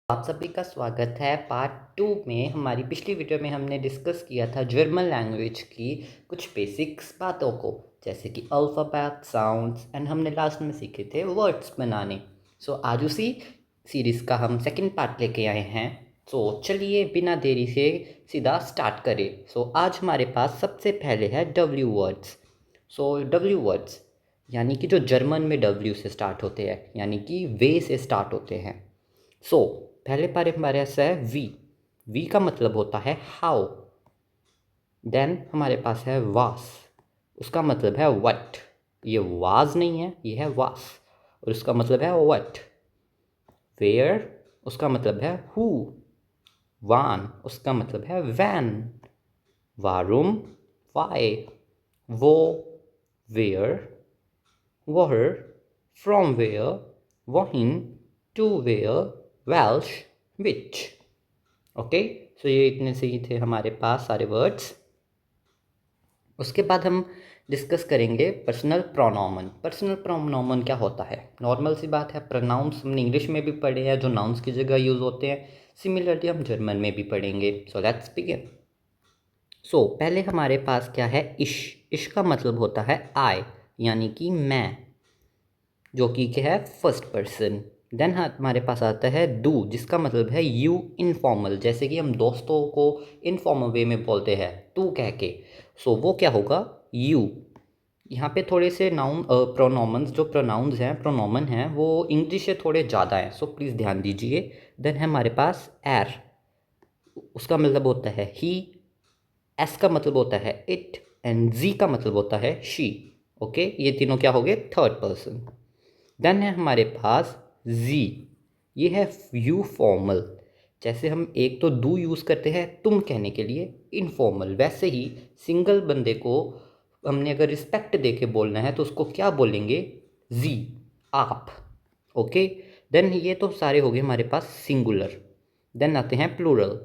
आप सभी का स्वागत है पार्ट 2 में। हमारी पिछली वीडियो में हमने डिस्कस किया था जर्मन लैंग्वेज की कुछ बेसिक्स बातों को, जैसे कि अल्फ़ाबेट, साउंड्स एंड हमने लास्ट में सीखे थे वर्ड्स बनाने। आज उसी सीरीज़ का हम सेकंड पार्ट लेके आए हैं। चलिए बिना देरी से सीधा स्टार्ट करें। आज हमारे पास सबसे पहले है डब्ल्यू वर्ड्स। डब्ल्यू वर्ड्स यानी कि जो जर्मन में डब्ल्यू से स्टार्ट होते हैं, यानी कि वे से स्टार्ट होते हैं। पहले पारे हमारे पास है वी। वी का मतलब होता है हाउ। देन हमारे पास है वास, उसका मतलब है वट। ये वाज नहीं है, ये है वास और उसका मतलब है वट। वेयर, उसका मतलब है हु। वान, उसका मतलब है वैन। वारुम, वाई। वो, वेयर, वहर, फ्रॉम वेयर, वहिन, टू वेयर, वेल्श, विच। ओके, ये इतने से ही थे हमारे पास सारे वर्ड्स। उसके बाद हम डिस्कस करेंगे पर्सनल प्रोनोमन। पर्सनल प्रोनोमन क्या होता है? नॉर्मल सी बात है, प्रोनाउंस हमने इंग्लिश में भी पढ़े हैं जो नाउन्स की जगह यूज़ होते हैं। सिमिलरली हम जर्मन में भी पढ़ेंगे। Let's begin. पहले हमारे पास क्या है? इश। इश का मतलब होता है आई, यानी कि मैं, जो कि क्या है? First person. देन हमारे पास आता है डू, जिसका मतलब है यू इनफॉर्मल, जैसे कि हम दोस्तों को इनफॉर्मल वे में बोलते हैं तू कह के। वो क्या होगा? यू। यहाँ पे थोड़े से नाउन प्रोनोमन्स, जो प्रोनाउंस हैं, प्रोनोमन हैं, वो इंग्लिश से थोड़े ज़्यादा हैं, प्लीज़ ध्यान दीजिए। देन है हमारे पास एर, उसका मतलब होता है ही। एस का मतलब होता है इट एंड जी का मतलब होता है शी। ओके, ये तीनों क्या हो गए? Third person. देन है हमारे पास जी। ये है यू फॉर्मल, जैसे हम एक तो डू यूज़ करते हैं तुम कहने के लिए इनफॉर्मल, वैसे ही सिंगल बंदे को हमने अगर रिस्पेक्ट दे के बोलना है तो उसको क्या बोलेंगे? जी, आप। ओके, देन ये तो सारे हो गए हमारे पास सिंगुलर। देन आते हैं प्लूरल।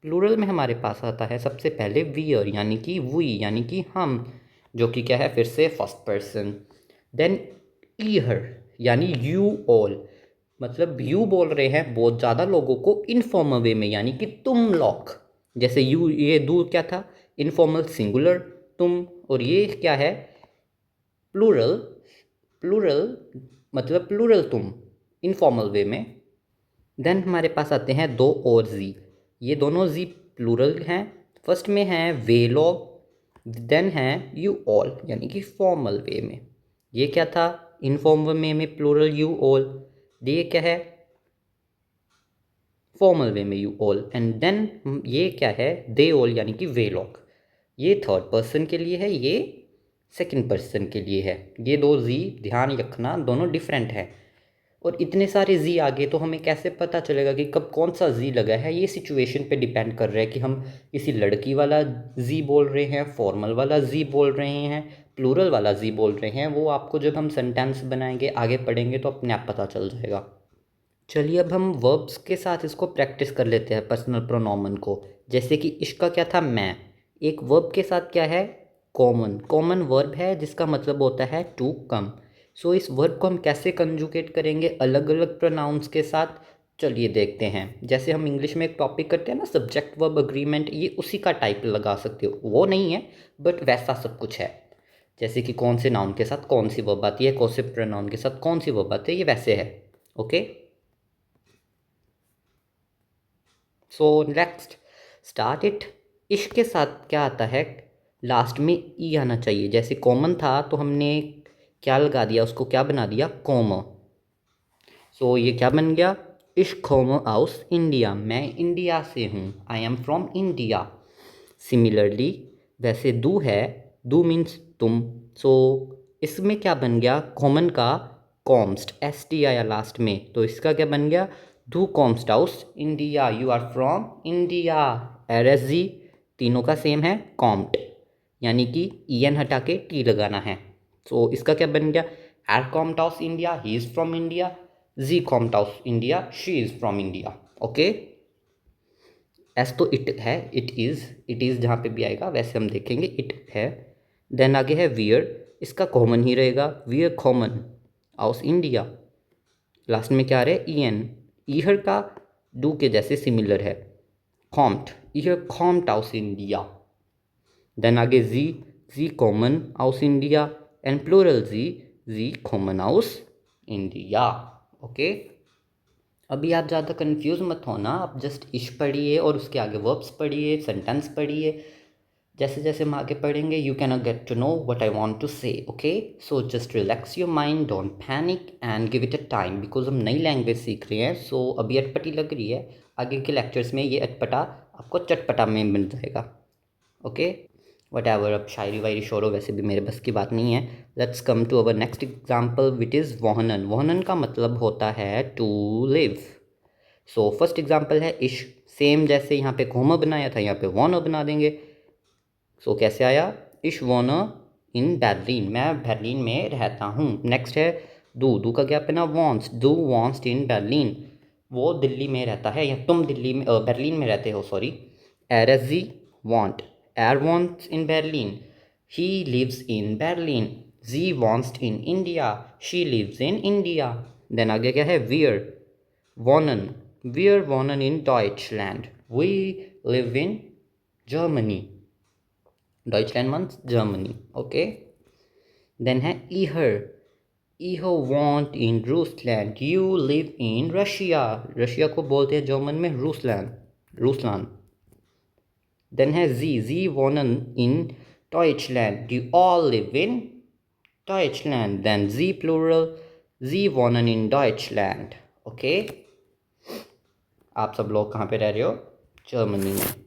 प्लूरल में हमारे पास आता है सबसे पहले वियर, यानी कि वी, यानी कि हम, जो कि क्या है? फिर से फर्स्ट पर्सन। देन ईहर, यानी यू ऑल, मतलब यू बोल रहे हैं बहुत ज़्यादा लोगों को इनफॉर्मल वे में, यानी कि तुम लोग। जैसे यू, ये दू क्या था? इनफॉर्मल सिंगुलर तुम, और ये क्या है? प्लूरल। प्लूरल मतलब प्लूरल तुम, इनफॉर्मल वे में। देन हमारे पास आते हैं दो और जी। ये दोनों जी प्लूरल हैं। फर्स्ट में है वे लोग, देन है यू ऑल, यानी कि फॉर्मल वे में। ये क्या था? इनफॉर्मल वे में प्लूरल यू ऑल, ये क्या है? फॉर्मल वे में यू ऑल। एंड देन ये क्या है? दे ऑल, यानी कि वे लोग। ये थर्ड पर्सन के लिए है, ये सेकंड पर्सन के लिए है। ये दो जी ध्यान रखना, दोनों डिफरेंट हैं। और इतने सारे जी आगे तो हमें कैसे पता चलेगा कि कब कौन सा जी लगा है? ये सिचुएशन पे डिपेंड कर रहा है कि हम किसी लड़की वाला जी बोल रहे हैं, फॉर्मल वाला जी बोल रहे हैं, प्लूरल वाला जी बोल रहे हैं। वो आपको जब हम सेंटेंस बनाएंगे, आगे पढ़ेंगे, तो अपने आप पता चल जाएगा। चलिए अब हम वर्ब्स के साथ इसको प्रैक्टिस कर लेते हैं, पर्सनल प्रोनोमन को। जैसे कि इसका क्या था? मैं। एक वर्ब के साथ क्या है? कॉमन। कॉमन वर्ब है जिसका मतलब होता है टू कम। इस वर्ब को हम कैसे कंजुगेट करेंगे अलग अलग प्रोनाउंस के साथ? चलिए देखते हैं। जैसे हम इंग्लिश में एक टॉपिक करते हैं ना, सब्जेक्ट वर्ब अग्रीमेंट, ये उसी का टाइप लगा सकते हो। वो नहीं है बट वैसा सब कुछ है। जैसे कि कौन से नाउन के साथ कौन सी वर्ब आती है, कौन से प्रोनाउन के साथ कौन सी वर्ब आती है, ये वैसे है। Okay, next start it. इश के साथ क्या आता है? लास्ट में ई आना चाहिए। जैसे कॉमन था तो हमने क्या लगा दिया? उसको क्या बना दिया? कॉमा। ये क्या बन गया? इश komme aus इंडिया, मैं इंडिया से हूँ, I am from India. Similarly वैसे दू है, दू मीन्स तुम। सो इसमें क्या बन गया? कॉमन का कॉम्स्ट, एस टी आया लास्ट में, तो इसका क्या बन गया? दू कॉम्स्ट आउस India, you are from India. एर एस जी, तीनों का सेम है, कॉम्ट, यानी कि ई एन हटा के टी लगाना है। इसका क्या बन गया? एर कॉम्ट आउस इंडिया, ही इज़ फ्रॉम इंडिया। जी कॉम्ट आउस इंडिया, she is from India. Okay, एस तो इट है, इट इज़ जहाँ पे भी आएगा वैसे हम देखेंगे, इट है। देन आगे है वियर, इसका कॉमन ही रहेगा, वियर कॉमन आउस इंडिया। लास्ट में क्या आ रहा है? E N. ईहर का डू के जैसे सिमिलर है। कॉम्ट, यह कॉम्ट हाउस इंडिया। देन आगे जी, जी कॉमन हाउस इंडिया एंड प्लूरल जी कॉमन हाउस इंडिया। ओके, अभी आप ज़्यादा कंफ्यूज मत होना, आप जस्ट इश पढ़िए और उसके आगे वर्ब्स पढ़िए, सेंटेंस पढ़िए। जैसे जैसे हम आगे पढ़ेंगे you can get to know what I want to say. Okay, so just relax your mind, don't panic and give it a time, because हम नई लैंग्वेज सीख रहे हैं। सो अभी अटपटी लग रही है, आगे के लेक्चर्स में ये अटपटा आपको चटपटा में मिल जाएगा। ओके, वट एवर, अब शायरी वायरी छोड़ो, वैसे भी मेरे बस की बात नहीं है। Let's come to our next example which is वहनन। वहनन का मतलब होता है to live. So first example है इश, सेम जैसे यहाँ पे कोमा बनाया था यहाँ पे वॉनर बना देंगे। सो कैसे आया, इश वॉनर इन बर्लिन, मैं बर्लिन में रहता हूँ। नेक्स्ट है डू, डू का क्या पहना वॉन्ट्स, डू वॉन्ट्स इन बर्लिन, वो दिल्ली में रहता है या तुम दिल्ली में बर्लिन में रहते हो, सॉरी। एर एस जी वॉन्ट, एर वॉन्ट्स इन Berlin, he lives in Berlin, जी वॉन्ट्स इन India, she lives in India. Then आगे क्या है वियर, wohnen, wir wohnen in Deutschland, we live in Germany, Deutschland means Germany. Okay, then है इहर, इहो want in Rusland, you live in Russia, Russia को बोलते हैं जर्मन में रूसलैंड, रूसलैंड। then है जी wohnen in Deutschland, you all live in Deutschland, then sie plural, sie wohnen in Deutschland. Okay, आप सब लोग कहाँ पे रह रहे हो, जर्मनी में।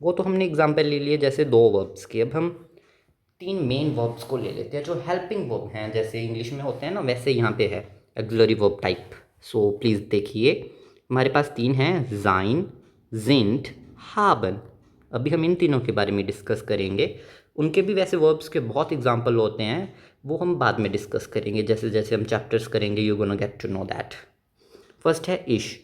वो तो हमने एग्जाम्पल ले लिए जैसे दो वर्ब्स की। अब हम तीन मेन वर्ब्स को ले लेते हैं जो हेल्पिंग वर्ब हैं, जैसे इंग्लिश में होते हैं ना वैसे यहाँ पे है auxiliary verb type. So please देखिए, हमारे पास तीन हैं, जाइन, जिंट, हाबन। अभी हम इन तीनों के बारे में डिस्कस करेंगे। उनके भी वैसे वर्ब्स के बहुत एग्जाम्पल होते हैं, वो हम बाद में डिस्कस करेंगे जैसे जैसे हम चैप्टर्स करेंगे, you gonna get to know that. First है इश,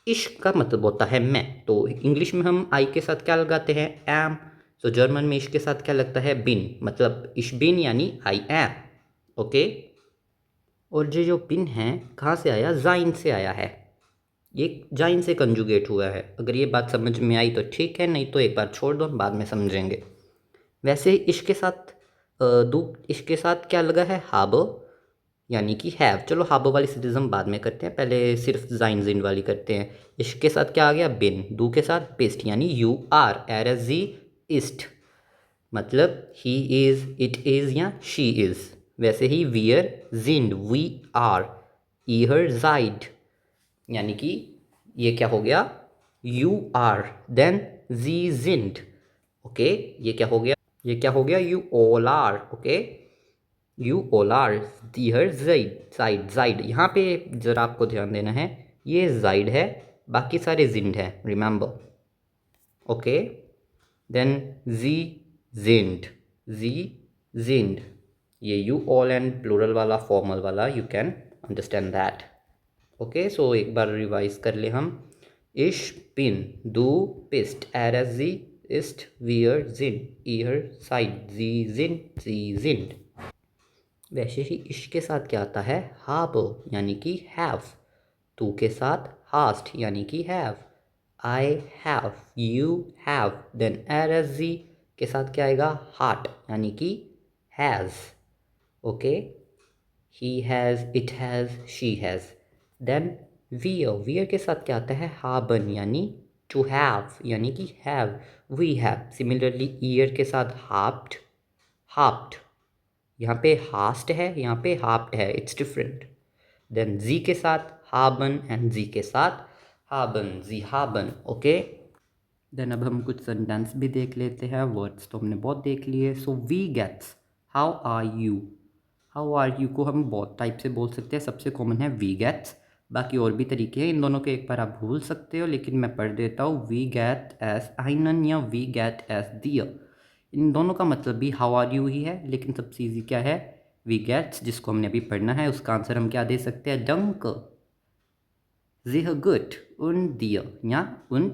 इश का मतलब होता है मैं, तो इंग्लिश में हम आई के साथ क्या लगाते हैं, एम। तो जर्मन में इश के साथ क्या लगता है, बिन, मतलब इश बिन यानी आई एम। ओके, और ये जो बिन है कहाँ से आया, जाइन से आया है, ये जाइन से कंजुगेट हुआ है। अगर ये बात समझ में आई तो ठीक है, नहीं तो एक बार छोड़ दो, हम बाद में समझेंगे। वैसे इश के साथ दो, इश के साथ क्या लगा है, हाबो यानी कि हैव। चलो हाबो वाली सीरीज हम बाद में करते हैं, पहले सिर्फ जाइन जिन वाली करते हैं। इसके साथ क्या आ गया, बिन। डू के साथ पिस्ट यानी यू आर, एर एस जी इस्ट, मतलब ही इज़, इट इज़ या शी इज़। वैसे ही वियर जिंड, वी आर, ईहर जाइड, यानी कि ये क्या हो गया, यू आर। देन जी जिंड, ओके, ये क्या हो गया, ये क्या हो गया, you all are. Okay, you all are, दीहर जाइड, साइड जाइड, यहाँ पे ज़रा आपको ध्यान देना है, ये जाइड है, बाकी सारे जिंड है, रिमेंबर। ओके, देन जी जिंड, जी जिंड, ये यू ऑल एंड प्लूरल वाला फॉर्मल वाला, you can understand that. Okay, so एक बार रिवाइज कर ले हम, इश पिन, डू पिस्ट, एर एस जी इस्ट, वियर जिंड, ईहर साइड, जी जिंड, जी जिंड। वैसे ही इश के साथ क्या आता है, हाब यानी कि हैव। टू के साथ हास्ट यानी कि have, I have, you have. Then एर एस जी के साथ क्या आएगा, हार्ट यानी कि has. Okay, he has, it has, she has. Then we're, we're के साथ क्या आता है, हाबन यानी टू हैव यानी कि हैव, वी हैव। सिमिलरली ईयर के साथ हाप्ड, हाप्ड, यहाँ पे हास्ट है, यहाँ पे हाप्ट है, इट्स डिफरेंट। देन जी के साथ हाबन एंड जी के साथ हाबन, जी हाबन। ओके, देन अब हम कुछ सेंटेंस भी देख लेते हैं। वर्ड्स तो हमने बहुत देख लिए। So we gets, how are you, how are you को हम बहुत टाइप से बोल सकते हैं, सबसे कॉमन है वी गेट्स, बाकी और भी तरीके हैं, इन दोनों के एक बार आप भूल सकते हो, लेकिन मैं पढ़ देता हूँ, वी गेट एस आइनन या वी गेट एस दियर। इन दोनों का मतलब भी हाउ आर यू ही है, लेकिन सबसे ईजी क्या है, वी गेट्स, जिसको हमने अभी पढ़ना है उसका आंसर हम क्या दे सकते हैं, डंक, sehr gut und dir या und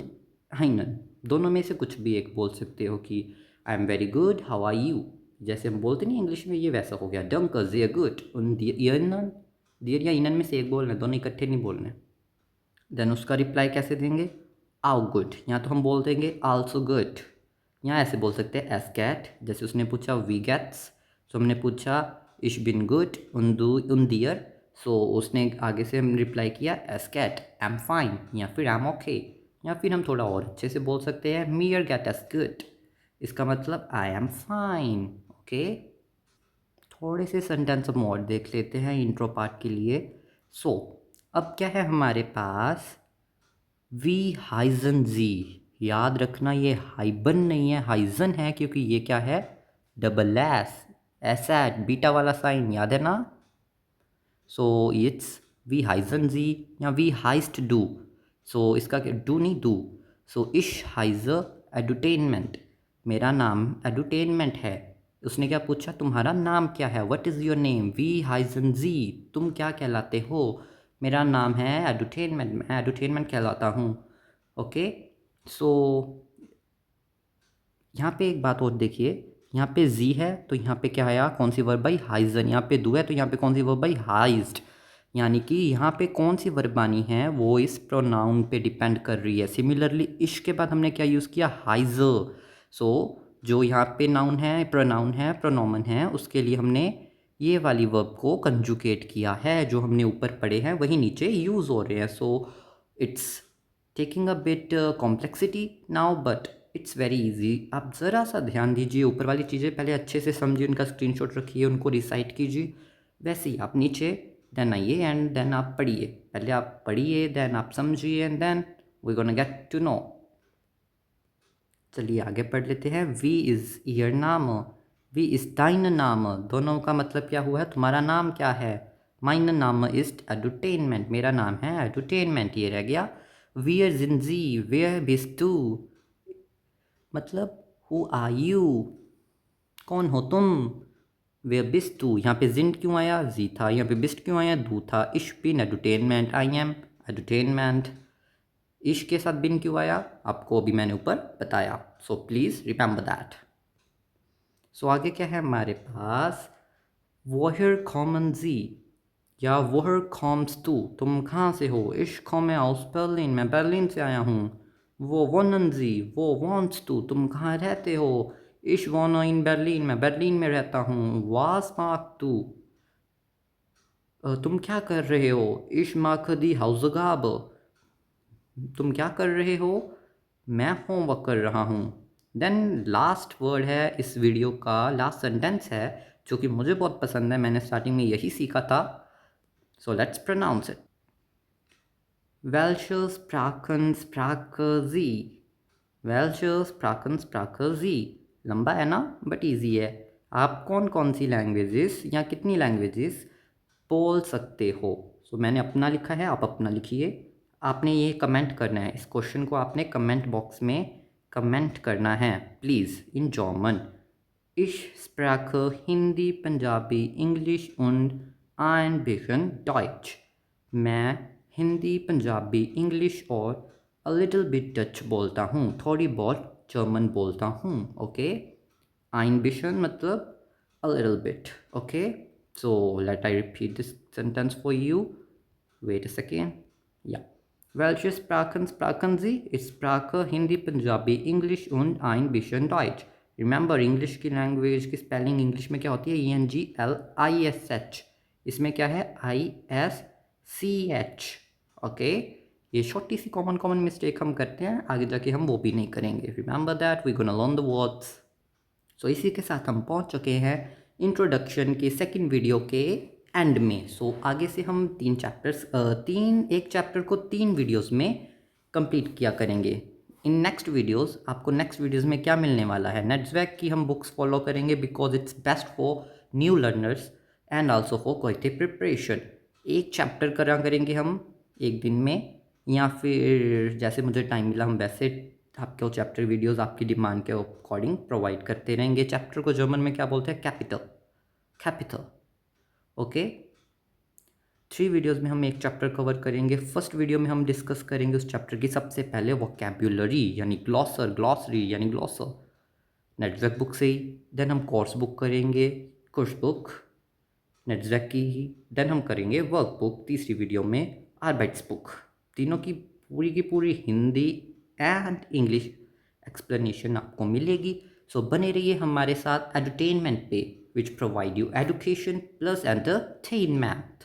einen, दोनों में से कुछ भी एक बोल सकते हो कि I am very good, how are you, जैसे हम बोलते नहीं इंग्लिश में, ये वैसा हो गया, डंक sehr gut und dir, ihnen, dir या इनन में से एक बोलना है, दोनों इकट्ठे नहीं बोलने। देन उसका रिप्लाई कैसे देंगे, आउ गुड, या तो हम बोल देंगे आल्सो गुड, या ऐसे बोल सकते हैं एस कैट, जैसे उसने पूछा वी गेट्स, तो हमने पूछा इश बिन गुड उन दियर, सो उसने आगे से हम रिप्लाई किया एस कैट आई एम फाइन, या फिर आई एम ओके, या फिर हम थोड़ा और अच्छे से बोल सकते हैं मीयर गेट एस गुड, इसका मतलब आई एम फाइन। ओके, थोड़े से सेंटेंस हम और देख लेते हैं इंट्रो पार्ट के लिए। सो अब क्या है हमारे पास, वी हाइजन जी, याद रखना ये हाइबन नहीं है, हाइजन है, क्योंकि ये क्या है, डबल एस, ऐसा बीटा वाला साइन, याद है ना। सो इट्स वी हाइजन जी या वी हाइस्ट डू, सो इसका क्या, डू नहीं डू, सो इश हाइज एडुटेनमेंट, मेरा नाम एडुटेनमेंट है। उसने क्या पूछा, तुम्हारा नाम क्या है, व्हाट इज़ योर नेम, वी हाइजन जी, तुम क्या कहलाते हो, मेरा नाम है एडुटेनमेंट, मैं एडुटेनमेंट कहलाता हूँ। ओके, सो यहाँ पे एक बात और देखिए, यहाँ पे जी है तो यहाँ पे क्या आया, कौन सी वर्ब आई, हाइजन, यहाँ पे डू है तो यहाँ पे कौन सी वर्ब आई, हाइज्ड, यानी कि यहाँ पे कौन सी वर्ब आनी है वो इस प्रोनाउन पे डिपेंड कर रही है। सिमिलरली इश के बाद हमने क्या यूज़ किया, हाइजर, सो जो यहाँ पे नाउन है, प्रोनाउन है, प्रोनोमन है, उसके लिए हमने ये वाली वर्ब को कंजुकेट किया है, जो हमने ऊपर पढ़े हैं वही नीचे यूज़ हो रहे हैं। So it's taking a bit complexity now but it's very easy. आप ज़रा सा ध्यान दीजिए, ऊपर वाली चीज़ें पहले अच्छे से समझिए, उनका स्क्रीनशॉट रखिए, उनको रिसाइट कीजिए, वैसे ही आप नीचे देन आइए एंड देन आप पढ़िए, पहले आप पढ़िए देन आप समझिए and then we gonna get to know. चलिए आगे पढ़ लेते हैं। वी इज़ ईयर नाम, वी इज़ टाइन नाम, दोनों का मतलब क्या हुआ है, तुम्हारा नाम क्या है, माइन नाम इज़ एडुटेनमेंट, मेरा नाम है एडुटेनमेंट, ये रह गया। वियर जिनजी, वेयर बिस टू, मतलब हु आर यू, कौन हो तुम, वे बिस्ट टू, यहाँ पे जिन क्यों आया, जी था, यहाँ पे बिस्ट क्यों आया, दू था, इश बिन एडुटेनमेंट, आई एम एडुटेनमेंट, इश के साथ बिन क्यों आया, आपको अभी मैंने ऊपर बताया, सो प्लीज़ रिमेंबर दैट। सो आगे क्या है हमारे पास, वोहर कॉमन जी या वोहर कॉम्स टू, तुम कहाँ से हो, इश कॉमे आउस बर्लिन, मैं बर्लिन से आया हूँ। वो वोनन जी, वो वॉन्ट्स टू, तुम कहाँ रहते हो, इश वोनो इन बर्लिन, मैं बर्लिन में रहता हूँ। वास मार्क टू, तुम क्या कर रहे हो, इश मार्क दी हाउसगाब, तुम क्या कर रहे हो, मैं होमवर्क कर रहा हूँ। देन लास्ट वर्ड है इस वीडियो का, लास्ट सेंटेंस है जो कि मुझे बहुत पसंद है, मैंने स्टार्टिंग में यही सीखा था, सो लेट्स प्रोनाउंस इट। वेल्शर स्प्राकन स्प्राकजी, वेल्शर स्प्राकन स्प्राकजी, लंबा है ना बट इजी है। आप कौन कौन सी लैंग्वेजेस या कितनी लैंग्वेजेस बोल सकते हो, सो मैंने अपना लिखा है, आप अपना लिखिए। आपने ये कमेंट करना है, इस क्वेश्चन को आपने कमेंट बॉक्स में कमेंट करना है please in German. Ich spreche Hindi, Punjabi, English und ein bisschen Deutsch, मैं हिंदी, पंजाबी, इंग्लिश और a little bit डच बोलता हूँ, थोड़ी बहुत जर्मन बोलता हूँ। ओके, ein bisschen मतलब a little bit। Okay, so let I repeat this sentence for you, wait a second, yeah, welche Sprachen sprechen Sie, ich spreche Hindi, Punjabi, English und ein bisschen Deutsch। Remember English की language की spelling English में क्या होती है, ENGLISH, इसमें क्या है ISCH। Okay, ये छोटी सी कॉमन कॉमन मिस्टेक हम करते हैं, आगे जाके हम वो भी नहीं करेंगे। Remember that we gonna learn the words. So इसी के साथ हम पहुंच चुके हैं इंट्रोडक्शन के सेकंड वीडियो के एंड में। सो आगे से हम एक चैप्टर को 3 वीडियोस में कंप्लीट किया करेंगे। इन नेक्स्ट वीडियोस आपको नेक्स्ट वीडियोस में क्या मिलने वाला है, नेट्सवैक की हम बुक्स फॉलो करेंगे because it's best for new learners and also for quality preparation. एक चैप्टर करा करेंगे हम एक दिन में, या फिर जैसे मुझे टाइम मिला हम वैसे आपको चैप्टर वीडियोस आपकी डिमांड के अकॉर्डिंग प्रोवाइड करते रहेंगे। चैप्टर को जर्मन में क्या बोलते हैं, कैपिटल, कैपिटल। ओके, 3 वीडियोस में हम एक चैप्टर कवर करेंगे। फर्स्ट वीडियो में हम डिस्कस करेंगे उस चैप्टर की सबसे पहले वोकैब्युलरी यानी ग्लॉसर, ग्लॉसरी यानी ग्लॉसर, नेट्सवैक बुक से ही। देन हम कोर्स बुक करेंगे, कोर्स बुक नेट्सवैक की ही। देन हम करेंगे वर्क बुक तीसरी वीडियो में, आर्बाइट्स बुक। तीनों की पूरी हिंदी एंड इंग्लिश एक्सप्लेनेशन आपको मिलेगी। सो बने रहिए हमारे साथ एडुटेनमेंट पे, which provide you education plus entertainment.